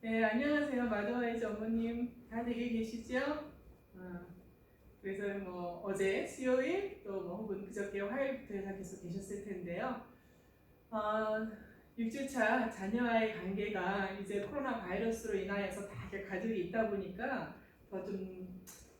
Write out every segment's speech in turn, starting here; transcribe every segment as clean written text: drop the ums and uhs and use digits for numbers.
네, 안녕하세요. 마더와이즈 어머님. 다 댁에 계시죠? 어, 그래서 뭐 어제 수요일 또 뭐 혹은 그저께 화요일부터 다 계속 계셨을 텐데요. 어, 6주차 자녀와의 관계가 이제 코로나 바이러스로 인하여서 다 이렇게 가족이 있다 보니까 더 좀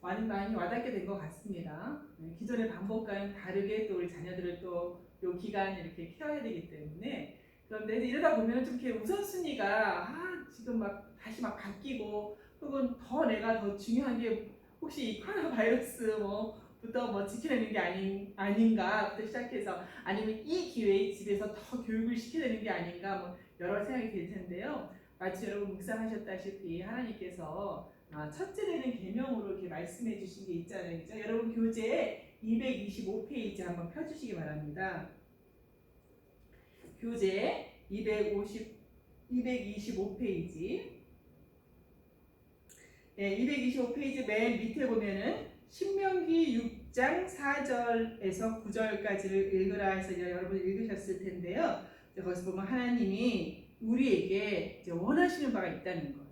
많이 와닿게 된 것 같습니다. 네, 기존의 방법과는 다르게 또 우리 자녀들을 또 요 기간 이렇게 케어해야 되기 때문에 그런데 이러다 보면 좀 이렇게 우선순위가 지금 막 다시 막 바뀌고 혹은 더 내가 더 중요한 게 혹시 이 코로나 바이러스 부터 지켜내는 게 아닌가부터 시작해서 아니면 이 기회에 집에서 더 교육을 시켜야 되는 게 아닌가 여러 생각이 들 텐데요. 마치 여러분 묵상하셨다시피 하나님께서 첫째 되는 계명으로 이렇게 말씀해 주신 게 있잖아요. 그죠? 여러분 교재 225페이지 한번 펴주시기 바랍니다. 교재 225페이지. 네, 225페이지 맨 밑에 보면은 신명기 6장 4절에서 9절까지를 읽으라 해서 여러분 읽으셨을 텐데요. 거기서 보면 하나님이 우리에게 원하시는 바가 있다는 거예요.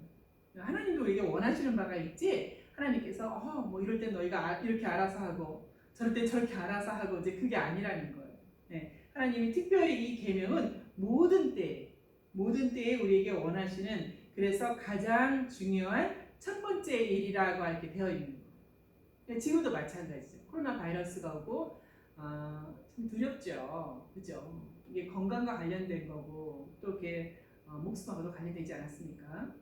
하나님도 우리에게 원하시는 바가 있지. 하나님께서 뭐 이럴 땐 너희가 이렇게 알아서 하고 저럴 땐 저렇게 알아서 하고 이제 그게 아니라는 거예요. 네, 하나님이 특별히 이 계명은 모든 때에 우리에게 원하시는 그래서 가장 중요한 첫 번째 일이라고 이렇게 되어 있는 거예요. 지금도 마찬가지죠. 코로나 바이러스가 오고 참 두렵죠. 그죠? 이게 건강과 관련된 거고 또 이게 목숨하고도 관련되지 않았습니까?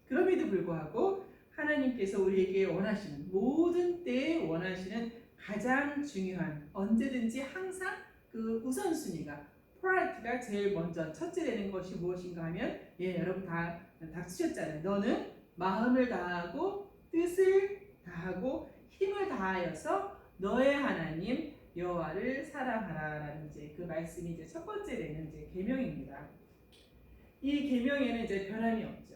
그럼에도 불구하고 하나님께서 우리에게 원하시는 모든 때에 원하시는 가장 중요한 언제든지 항상 그 우선순위가 프라이어티가 제일 먼저 첫째 되는 것이 무엇인가 하면 여러분 다 닥치셨잖아요. 너는 마음을 다하고 뜻을 다하고 힘을 다하여서 너의 하나님 여호와를 사랑하라라는 이제 그 말씀이 이제 첫 번째 되는 이제 계명입니다. 이 계명에는 이제 변함이 없죠.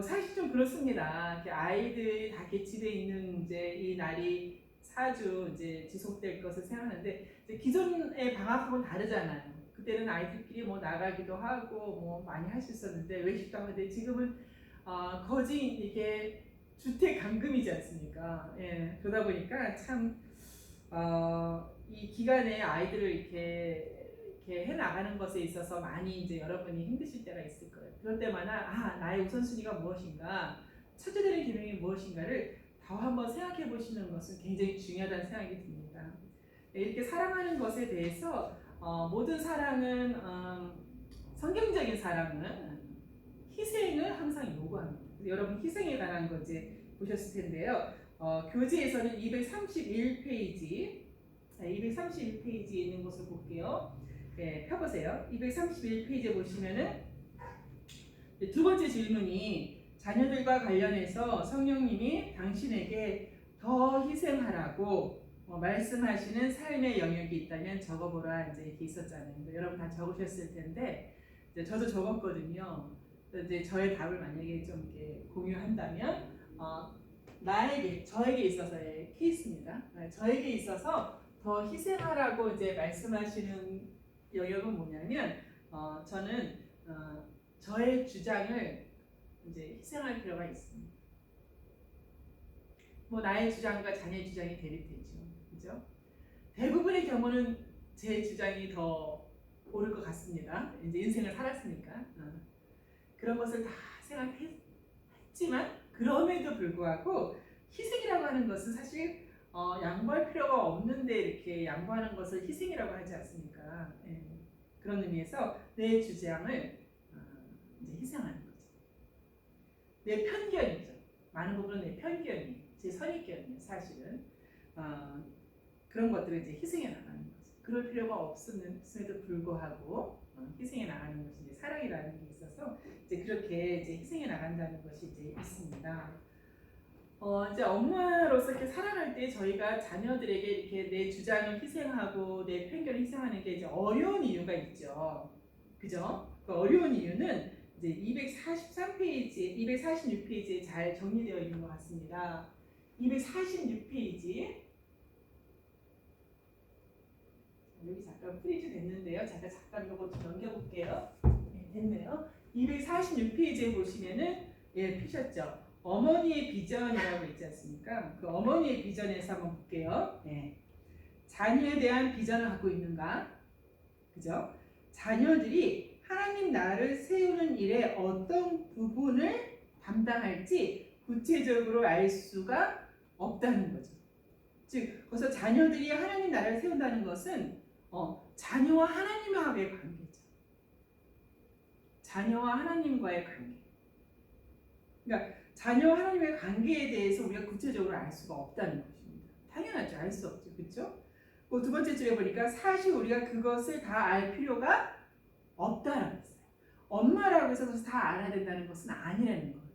사실 좀 그렇습니다. 아이들이 다 이렇게 집에 있는 이제 이 날이 4주 이제 지속될 것을 생각하는데 이제 기존의 방학하고는 다르잖아요. 그때는 아이들끼리 나가기도 하고 많이 할 수 있었는데 외식도 하는데 지금은 거진 이게 주택 감금이지 않습니까? 그러다 보니까 참 이 기간에 아이들을 이렇게 해 나가는 것에 있어서 많이 이제 여러분이 힘드실 때가 있을 거예요. 그럴 때마다 나의 우선순위가 무엇인가, 첫째 되는 기능이 무엇인가를 더 한번 생각해 보시는 것은 굉장히 중요하다는 생각이 듭니다. 이렇게 사랑하는 것에 대해서 모든 사랑은 성경적인 사랑은 희생을 항상 요구합니다. 여러분 희생에 관한 거 이제 보셨을 텐데요. 교재에서는 231페이지에 있는 것을 볼게요. 네, 펴보세요. 231페이지에 보시면은 두 번째 질문이 자녀들과 관련해서 성령님이 당신에게 더 희생하라고 말씀하시는 삶의 영역이 있다면 적어보라 이제 이렇게 있었잖아요. 여러분 다 적으셨을 텐데 저도 적었거든요. 이제 저의 답을 만약에 좀 이렇게 공유한다면 저에게 있어서의 케이스입니다. 저에게 있어서 더 희생하라고 이제 말씀하시는 영역은 뭐냐면 저는 저의 주장을 이제 희생할 필요가 있습니다. 나의 주장과 자녀의 주장이 대립되죠. 그죠? 대부분의 경우는 제 주장이 더 옳을 것 같습니다. 이제 인생을 살았으니까. 그런 것을 다 생각했지만 그럼에도 불구하고 희생이라고 하는 것은 사실 양보할 필요가 없는데 이렇게 양보하는 것을 희생이라고 하지 않습니까? 그런 의미에서 내 주장을 이제 희생하는 거죠. 내 편견이죠. 많은 부분은 내 편견이, 제 선입견이에요. 사실은 그런 것들을 이제 희생해 나가는 거죠. 그럴 필요가 없음에도 불구하고 희생해 나가는 것이 이제 사랑이라는 게 있어서 이제 그렇게 이제 희생해 나간다는 것이 이제 있습니다. 이제 엄마로서 이렇게 살아갈 때 저희가 자녀들에게 이렇게 내 주장을 희생하고 내 편견을 희생하는 게 이제 어려운 이유가 있죠. 그죠? 그 어려운 이유는 이제 246페이지에 잘 정리되어 있는 것 같습니다. 246페이지. 여기 잠깐 프리즈 됐는데요. 잠깐 이거 좀 넘겨볼게요. 네, 됐네요. 246페이지에 보시면은 예, 피셨죠? 어머니의 비전이라고 있지 않습니까? 그 어머니의 비전에서 한번 볼게요. 예. 자녀에 대한 비전을 갖고 있는가? 그죠? 자녀들이 하나님 나라를 세우는 일에 어떤 부분을 담당할지 구체적으로 알 수가 없다는 거죠. 즉, 그래서 자녀들이 하나님 나라를 세운다는 것은 자녀와 하나님과의 관계죠. 자녀와 하나님과의 관계. 그러니까 자녀와 하나님의 관계에 대해서 우리가 구체적으로 알 수가 없다는 것입니다. 당연하죠. 알 수 없죠. 그렇죠? 두 번째 줄에 보니까 사실 우리가 그것을 다 알 필요가 없다라고 했어요. 엄마라고 해서 다 알아야 된다는 것은 아니라는 거예요.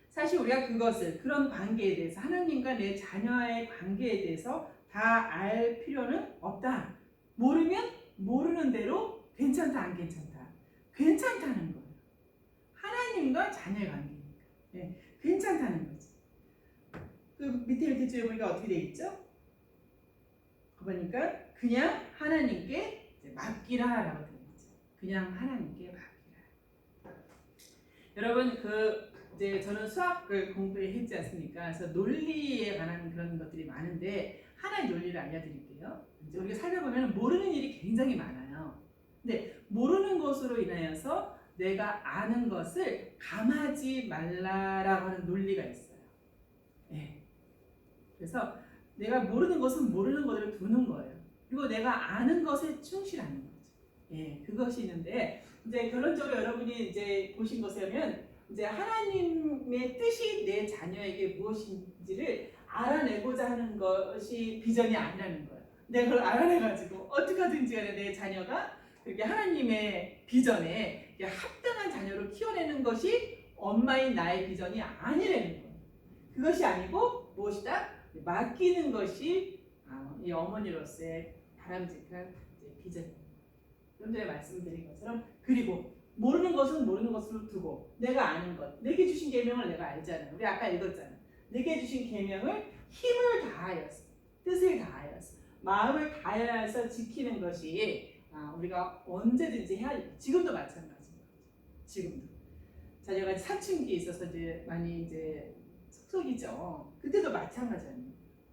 사실 우리가 그것을 그런 관계에 대해서 하나님과 내 자녀의 관계에 대해서 다 알 필요는 없다. 모르면 모르는 대로 괜찮다 안 괜찮다. 괜찮다는 거예요. 하나님과 자녀의 관계니까. 네, 괜찮다는 거지. 그 밑에 줄에 보니까 어떻게 돼 있죠? 그러니까 그냥 하나님께 맡기라라고 되어 있죠. 그냥 하나님께 맡기라. 여러분 이제 저는 수학을 공부했지 않습니까? 그래서 논리에 관한 그런 것들이 많은데 하나의 논리를 알려드릴게요. 이제 우리가 살펴보면 모르는 일이 굉장히 많아요. 근데 모르는 것으로 인하여서 내가 아는 것을 감하지 말라라고 하는 논리가 있어요. 네. 그래서 내가 모르는 것은 모르는 것을 두는 거예요. 그리고 내가 아는 것에 충실하는 거죠. 예, 그것이 있는데 이제 결론적으로 여러분이 이제 보신 것이면 이제 하나님의 뜻이 내 자녀에게 무엇인지를 알아내고자 하는 것이 비전이 아니라는 거예요. 내가 그걸 알아내가지고 어떻게 하든지 간에 내 자녀가 그렇게 하나님의 비전에 합당한 자녀로 키워내는 것이 엄마인 나의 비전이 아니라는 거예요. 그것이 아니고 무엇이다? 맡기는 것이 이 어머니로서의 바람직한 비전입니다. 좀 전에 말씀드린 것처럼 그리고 모르는 것은 모르는 것으로 두고 내가 아는 것, 내게 주신 계명을 내가 알잖아요. 우리 아까 읽었잖아요. 내게 주신 계명을 힘을 다하여서 뜻을 다하여서 마음을 다하여서 지키는 것이 우리가 언제든지 해야 됩니다. 지금도 마찬가지입니다. 지금도 자녀가 사춘기에 있어서 이제 많이 이제 속속이죠. 그때도 마찬가지예요.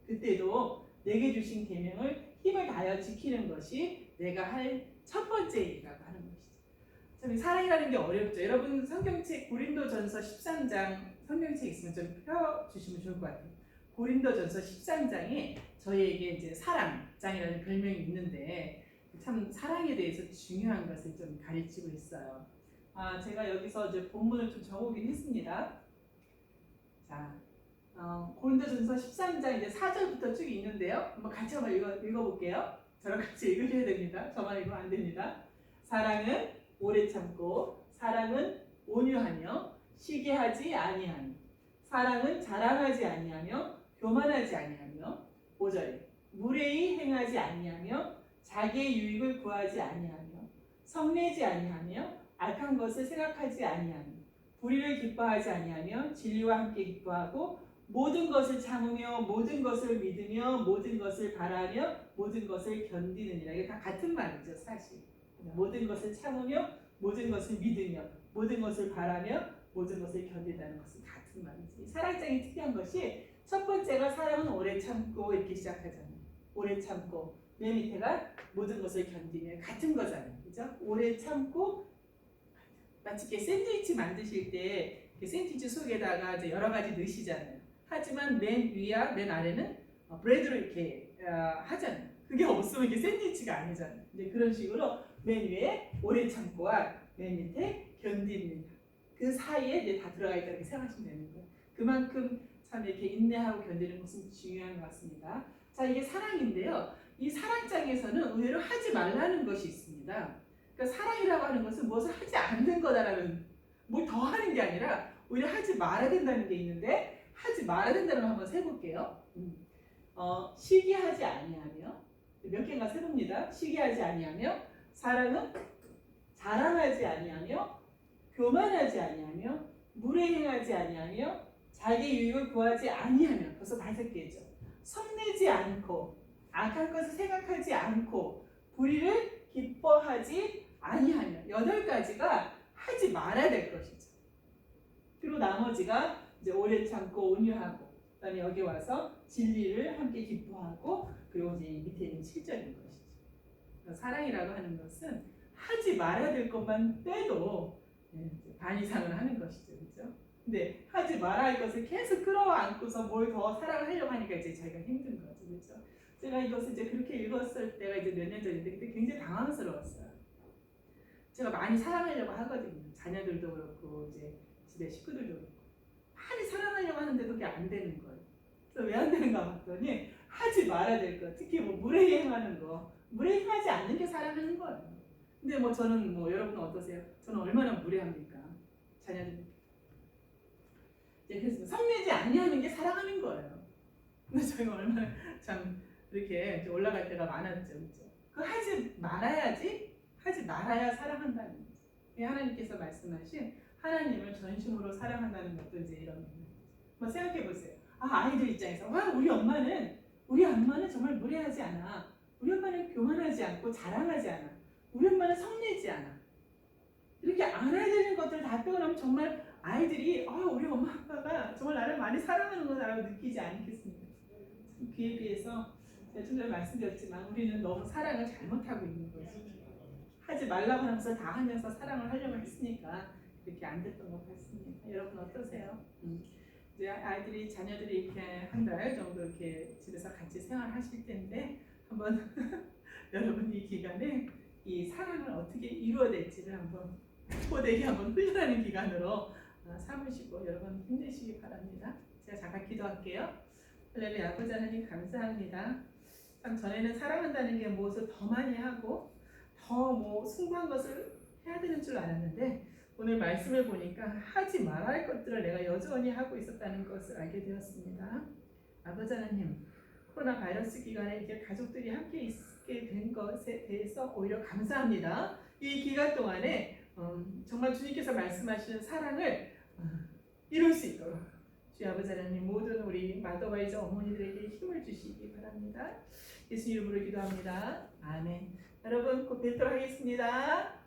그때도 내게 주신 계명을 힘을 다하여 지키는 것이 내가 할 첫 번째 일이라고 하는 것이죠. 참 사랑이라는 게 어렵죠. 여러분 성경책 고린도전서 13장 성경책 있으면 좀 펴주시면 좋을 것 같아요. 고린도전서 13장에 저희에게 이제 사랑장이라는 별명이 있는데 참 사랑에 대해서 중요한 것을 좀 가르치고 있어요. 제가 여기서 이제 본문을 좀 적어오긴 했습니다. 자, 고린도전서 13장 이제 4절부터 쭉 있는데요. 한번 같이 한번 읽어볼게요. 저랑 같이 읽으셔야 됩니다. 저만 읽으면 안 됩니다. 사랑은 오래 참고, 사랑은 온유하며, 시기하지 아니하며, 사랑은 자랑하지 아니하며, 교만하지 아니하며, 5절에 무례히 행하지 아니하며, 자기의 유익을 구하지 아니하며, 성내지 아니하며, 악한 것을 생각하지 아니하며, 불의를 기뻐하지 아니하며, 진리와 함께 기뻐하고, 모든 것을 참으며 모든 것을 믿으며 모든 것을 바라며 모든 것을 견디느니라. 이게 다 같은 말이죠. 사실 모든 것을 참으며 모든 것을 믿으며 모든 것을 바라며 모든 것을 견딘다는 것은 같은 말이지. 사랑장이 특이한 것이 첫 번째가 사랑은 오래 참고 이렇게 시작하잖아요. 오래 참고 맨 밑에가 모든 것을 견디며 같은 거잖아요. 그죠? 오래 참고 마치 이렇게 샌드위치 만드실 때 샌드위치 속에다가 이제 여러 가지 넣으시잖아요. 하지만 맨 위와 맨 아래는 브레드로 이렇게 하잖아요. 그게 없으면 이게 샌드위치가 아니잖아요. 근데 그런 식으로 맨 위에 오래 참고와 맨 밑에 견디는 그 사이에 이제 다 들어가 있다 이렇게 생각하시면 되는 거예요. 그만큼 참 이렇게 인내하고 견디는 것은 중요한 것 같습니다. 자, 이게 사랑인데요. 이 사랑장에서는 의외로 하지 말라는 것이 있습니다. 그러니까 사랑이라고 하는 것은 무엇을 하지 않는 거다라는 뭘 더 하는 게 아니라 오히려 하지 말아야 된다는 게 있는데 하지 말아야 된다는 걸 한번 세볼게요. 시기하지 아니하며 몇 개인가 세봅니다. 시기하지 아니하며 사랑은 자랑하지 아니하며 교만하지 아니하며 무례행하지 아니하며 자기 유익을 구하지 아니하며 벌써 5개죠. 성내지 않고 악한 것을 생각하지 않고 불의를 기뻐하지 아니하며 8가지가 하지 말아야 될 것이죠. 그리고 나머지가 이제 오래 참고 온유하고, 그다음에 여기 와서 진리를 함께 기뻐하고, 그리고 이제 밑에 있는 7절인 것이죠. 사랑이라고 하는 것은 하지 말아야 될 것만 빼도 반 이상을 하는 것이죠, 그렇죠? 근데 하지 말아야 할 것을 계속 끌어안고서 뭘 더 사랑을 하려고 하니까 이제 자기가 힘든 거죠, 그렇죠? 제가 이것을 이제 그렇게 읽었을 때가 이제 몇 년 전인데 그때 굉장히 당황스러웠어요. 제가 많이 사랑하려고 하거든요. 자녀들도 그렇고 이제 집에 식구들도 그렇고 많이 사랑하려고 하는데도 그게 안 되는 거예요. 그래서 왜 안 되는가 봤더니 하지 말아야 될 거, 특히 뭐 무례행하는 거, 무례행하지 않는 게 사랑하는 거예요. 근데 뭐 저는 뭐 여러분은 어떠세요? 저는 얼마나 무례합니까? 자녀들. 그래서 성내지 아니하는 게 사랑하는 거예요. 근데 저희가 얼마나 참 이렇게 올라갈 때가 많았죠, 그렇죠? 그 하지 말아야지, 하지 말아야 사랑한다는 거죠. 하나님께서 말씀하신 하나님을 전심으로 사랑한다는 것도 이제 이런 거예요. 뭐 생각해 보세요. 아이들 입장에서 우리 엄마는 정말 무례하지 않아. 우리 엄마는 교만하지 않고 자랑하지 않아. 우리 엄마는 성내지 않아. 이렇게 알아야 되는 것들을 다 빼고 나면 정말 아이들이 우리 엄마 아빠가 정말 나를 많이 사랑하는 거라고 느끼지 않겠습니까? 그에 비해서 제가 좀 전에 말씀드렸지만 우리는 너무 사랑을 잘못하고 있는 거죠. 하지 말라고 하면서 다 하면서 사랑을 하려고 했으니까 그렇게 안 됐던 것 같습니다. 여러분 어떠세요? 이제 아이들이 자녀들이 이렇게 한 달 정도 이렇게 집에서 같이 생활하실 텐데 한번 여러분 이 기간에 이 사랑을 어떻게 이루어낼지를 한번 포대기 한번 훈련하는 기간으로 삼으시고 여러분 힘내시기 바랍니다. 제가 잠깐 기도할게요. 할렐루야. 아버지 하나님 감사합니다. 참 전에는 사랑한다는 게 무엇을 더 많이 하고 더 뭐 숭고한 것을 해야 되는 줄 알았는데 오늘 말씀을 보니까 하지 말아야 할 것들을 내가 여전히 하고 있었다는 것을 알게 되었습니다. 아버지 하나님, 코로나 바이러스 기간에 이렇게 가족들이 함께 있게 된 것에 대해서 오히려 감사합니다. 이 기간 동안에 정말 주님께서 말씀하시는 사랑을 이룰 수 있도록 주의 아버지 하나님 모든 우리 마더와이자 어머니들에게 힘을 주시기 바랍니다. 예수 이름으로 기도합니다. 아멘. 여러분 곧 뵙도록 하겠습니다.